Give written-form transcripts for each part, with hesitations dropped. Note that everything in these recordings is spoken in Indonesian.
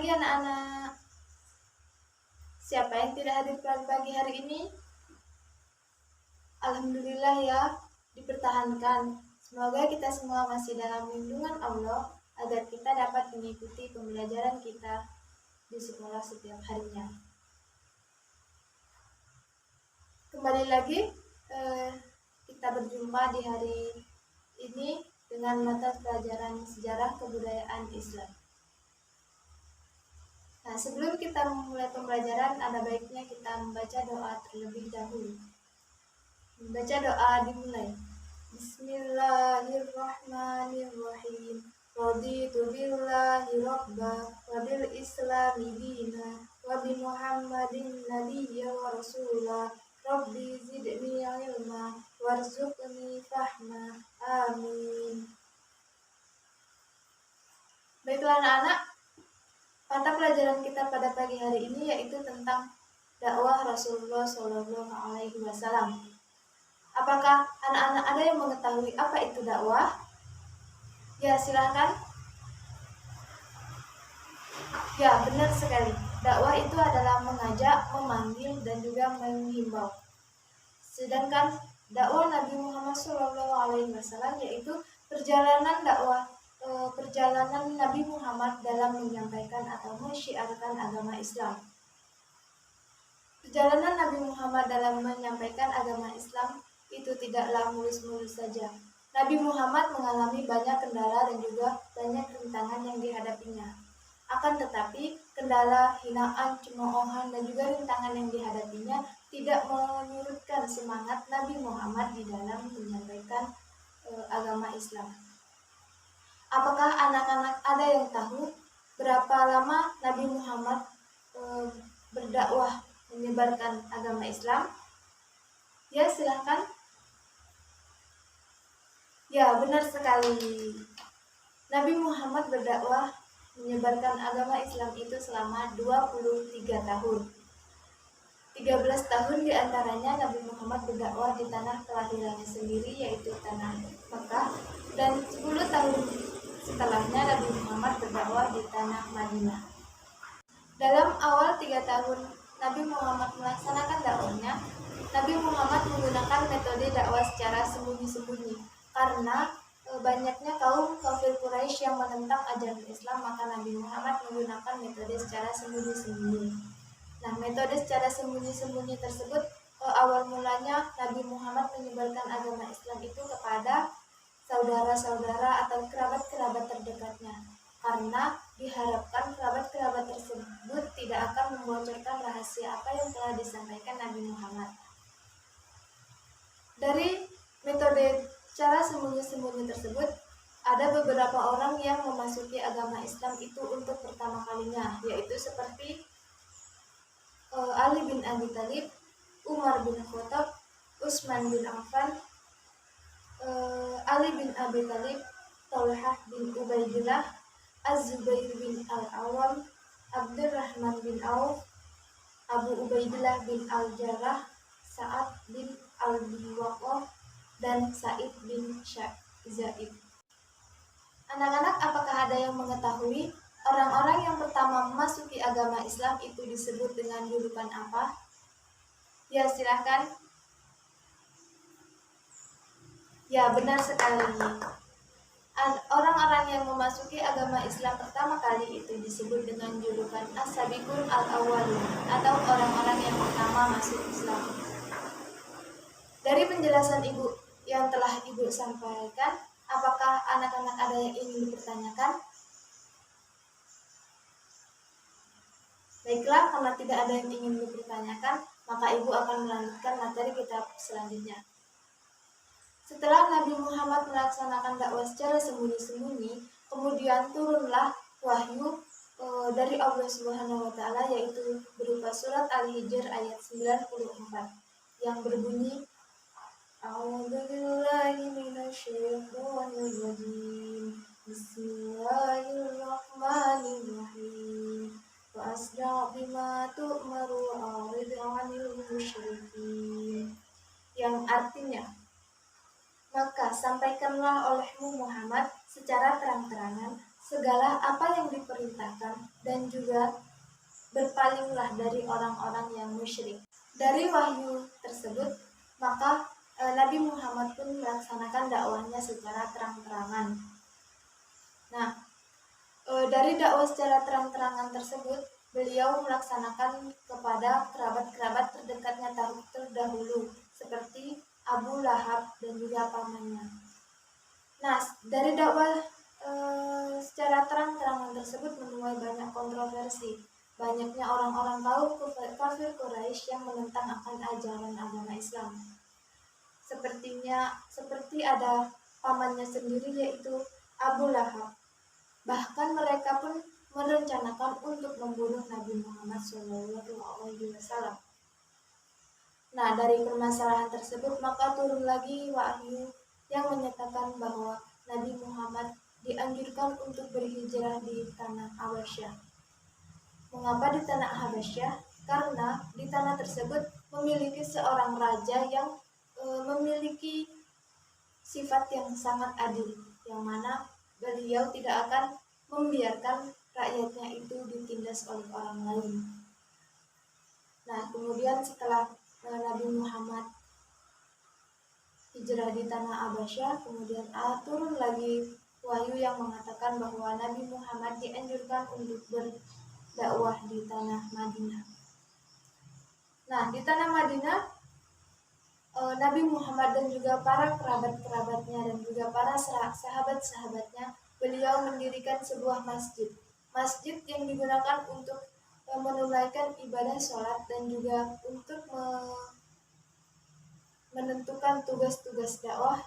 pagi anak-anak. Siapa yang tidak hadir pagi hari ini? Alhamdulillah ya, dipertahankan. Semoga kita semua masih dalam lindungan Allah agar kita dapat mengikuti pembelajaran kita di sekolah setiap harinya. Kembali lagi kita berjumpa di hari ini dengan mata pelajaran sejarah kebudayaan Islam. Nah, sebelum kita memulai pembelajaran, ada baiknya kita membaca doa terlebih dahulu. Membaca doa dimulai. Bismillahirrahmanirrahim. Raditu billahi rabba wa bil islami dina wa bi Muhammadin nabiyya wa rasulah. Rabbi zidni ilma warzuqni fahma. Amin. Baiklah anak-anak, mata pelajaran kita pada pagi hari ini yaitu tentang dakwah Rasulullah SAW. Apakah anak-anak ada yang mengetahui apa itu dakwah? Ya, silahkan. Ya, benar sekali. Dakwah itu adalah mengajak, memanggil, dan juga menghimbau. Sedangkan dakwah Nabi Muhammad SAW yaitu perjalanan Nabi Muhammad dalam menyampaikan atau mensyiarkan agama Islam. Perjalanan Nabi Muhammad dalam menyampaikan agama Islam itu tidaklah mulus-mulus saja. Nabi Muhammad mengalami banyak kendala dan juga banyak rintangan yang dihadapinya. Akan tetapi, kendala, hinaan, cemoohan, dan juga rintangan yang dihadapinya tidak menyurutkan semangat Nabi Muhammad di dalam menyampaikan agama Islam. Apakah anak-anak ada yang tahu berapa lama Nabi Muhammad berdakwah menyebarkan agama Islam? Ya, silahkan. Ya, benar sekali. Nabi Muhammad berdakwah menyebarkan agama Islam itu selama 23 tahun. 13 tahun diantaranya Nabi Muhammad berdakwah di tanah kelahirannya sendiri, yaitu tanah Mekah, dan 10 tahun setelahnya Nabi Muhammad berdakwah di tanah Madinah. Dalam awal 3 tahun Nabi Muhammad melaksanakan dakwahnya, Nabi Muhammad menggunakan metode dakwah secara sembunyi-sembunyi. Karena banyaknya kaum kafir Quraisy yang menentang ajaran Islam, maka Nabi Muhammad menggunakan metode secara sembunyi-sembunyi. Nah, metode secara sembunyi-sembunyi tersebut awal mulanya Nabi Muhammad menyebarkan agama Islam itu kepada saudara-saudara atau kerabat-kerabat terdekatnya, karena diharapkan kerabat-kerabat tersebut tidak akan membocorkan rahasia apa yang telah disampaikan Nabi Muhammad. Dari metode cara sembunyi-sembunyi tersebut, ada beberapa orang yang memasuki agama Islam itu untuk pertama kalinya, yaitu seperti Ali bin Abi Thalib, Umar bin Khattab, Utsman bin Affan, Ali bin Abi Thalib, Thalhah bin Ubaidillah, Az-Zubair bin Al-Awwam, Abdurrahman bin Auf, Abu Ubaidillah bin Al-Jarrah, Sa'ad bin Al-Waqqah, dan Sa'id bin Zaid. Anak-anak, apakah ada yang mengetahui orang-orang yang pertama memasuki agama Islam itu disebut dengan julukan apa? Ya, silahkan. Ya, benar sekali. Orang-orang yang memasuki agama Islam pertama kali itu disebut dengan julukan As-Sabiqun Al-Awwalun, atau orang-orang yang pertama masuk Islam. Dari penjelasan Ibu yang telah Ibu sampaikan, apakah anak-anak ada yang ingin dipertanyakan? Baiklah, karena tidak ada yang ingin dipertanyakan, maka Ibu akan melanjutkan materi kita selanjutnya. Setelah Nabi Muhammad melaksanakan dakwah secara sembunyi-sembunyi, kemudian turunlah wahyu dari Allah Subhanahu wa Ta'ala, yaitu berupa surat Al-Hijr ayat 94 yang berbunyi, A'udzubillahi minasyaitonirrajim. Bismillahirrahmanirrahim. Wa asda' bima tu'maru wa'rid 'anil musyrikin. Yang artinya, maka sampaikanlah olehmu Muhammad secara terang-terangan segala apa yang diperintahkan dan juga berpalinglah dari orang-orang yang musyrik. Dari wahyu tersebut, maka Nabi Muhammad pun melaksanakan dakwahnya secara terang-terangan. Nah, dari dakwah secara terang-terangan tersebut, beliau melaksanakan kepada kerabat-kerabat terdekatnya terdahulu, seperti Abu Lahab dan juga pamannya. Nah, dari dakwah secara terang-terangan tersebut menuai banyak kontroversi. Banyaknya orang-orang kaum kafir Quraisy yang menentang akan ajaran agama Islam. Seperti ada pamannya sendiri, yaitu Abu Lahab. Bahkan mereka pun merencanakan untuk membunuh Nabi Muhammad SAW. Nah, dari permasalahan tersebut maka turun lagi wahyu yang menyatakan bahwa Nabi Muhammad dianjurkan untuk berhijrah di tanah Habasyah. Mengapa di tanah Habasyah? Karena di tanah tersebut memiliki seorang raja yang memiliki sifat yang sangat adil, yang mana beliau tidak akan membiarkan rakyatnya itu ditindas oleh orang lain. Nah, kemudian setelah Nabi Muhammad hijrah di tanah Habasyah, kemudian turun lagi wahyu yang mengatakan bahwa Nabi Muhammad dianjurkan untuk berdakwah di tanah Madinah. Nah, di tanah Madinah, Nabi Muhammad dan juga para kerabat-kerabatnya dan juga para sahabat-sahabatnya, beliau mendirikan sebuah masjid. Masjid yang digunakan untuk menunaikan ibadah sholat dan juga untuk menentukan tugas-tugas dakwah,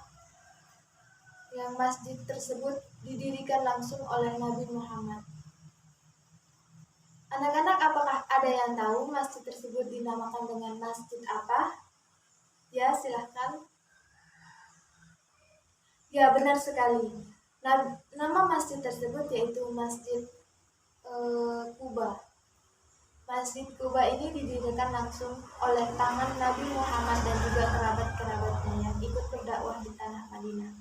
yang masjid tersebut didirikan langsung oleh Nabi Muhammad. Anak-anak, apakah ada yang tahu masjid tersebut dinamakan dengan masjid apa? Ya, silahkan. Ya, benar sekali. Nama masjid tersebut yaitu Masjid Quba. Masjid Quba ini didirikan langsung oleh tangan Nabi Muhammad dan juga kerabat-kerabatnya yang ikut berdakwah di tanah Madinah.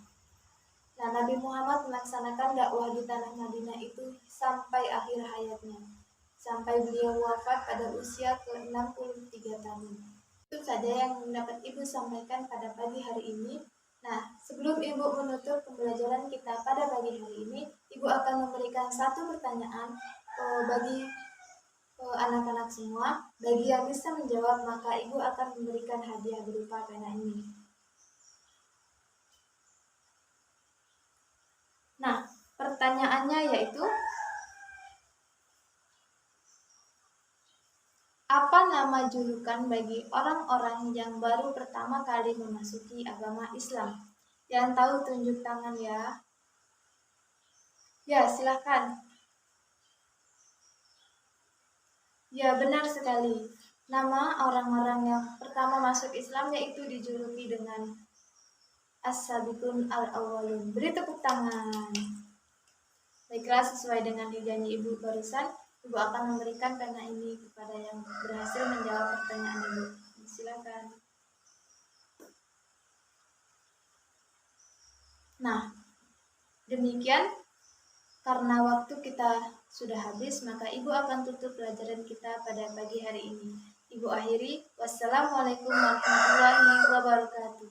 Nah, Nabi Muhammad melaksanakan dakwah di tanah Madinah itu sampai akhir hayatnya, sampai beliau wafat pada usia ke-63 tahun. Itu saja yang dapat Ibu sampaikan pada pagi hari ini. Nah, sebelum Ibu menutup pembelajaran kita pada pagi hari ini, Ibu akan memberikan satu pertanyaan bagi anak-anak semua. Bagi yang bisa menjawab, maka Ibu akan memberikan hadiah berupa pena ini. Nah, pertanyaannya yaitu, apa nama julukan bagi orang-orang yang baru pertama kali memasuki agama Islam? Yang tahu tunjuk tangan ya. Ya, silahkan. Ya, benar sekali. Nama orang-orang yang pertama masuk Islam yaitu dijuluki dengan As-Sabiqun Al-Awwalun. Beri tepuk tangan. Baiklah, sesuai dengan janji Ibu barusan, Ibu akan memberikan pena ini kepada yang berhasil menjawab pertanyaan Ibu. Silakan. Nah, demikian. Karena waktu kita sudah habis, maka Ibu akan tutup pelajaran kita pada pagi hari ini. Ibu akhiri, wassalamualaikum warahmatullahi wabarakatuh.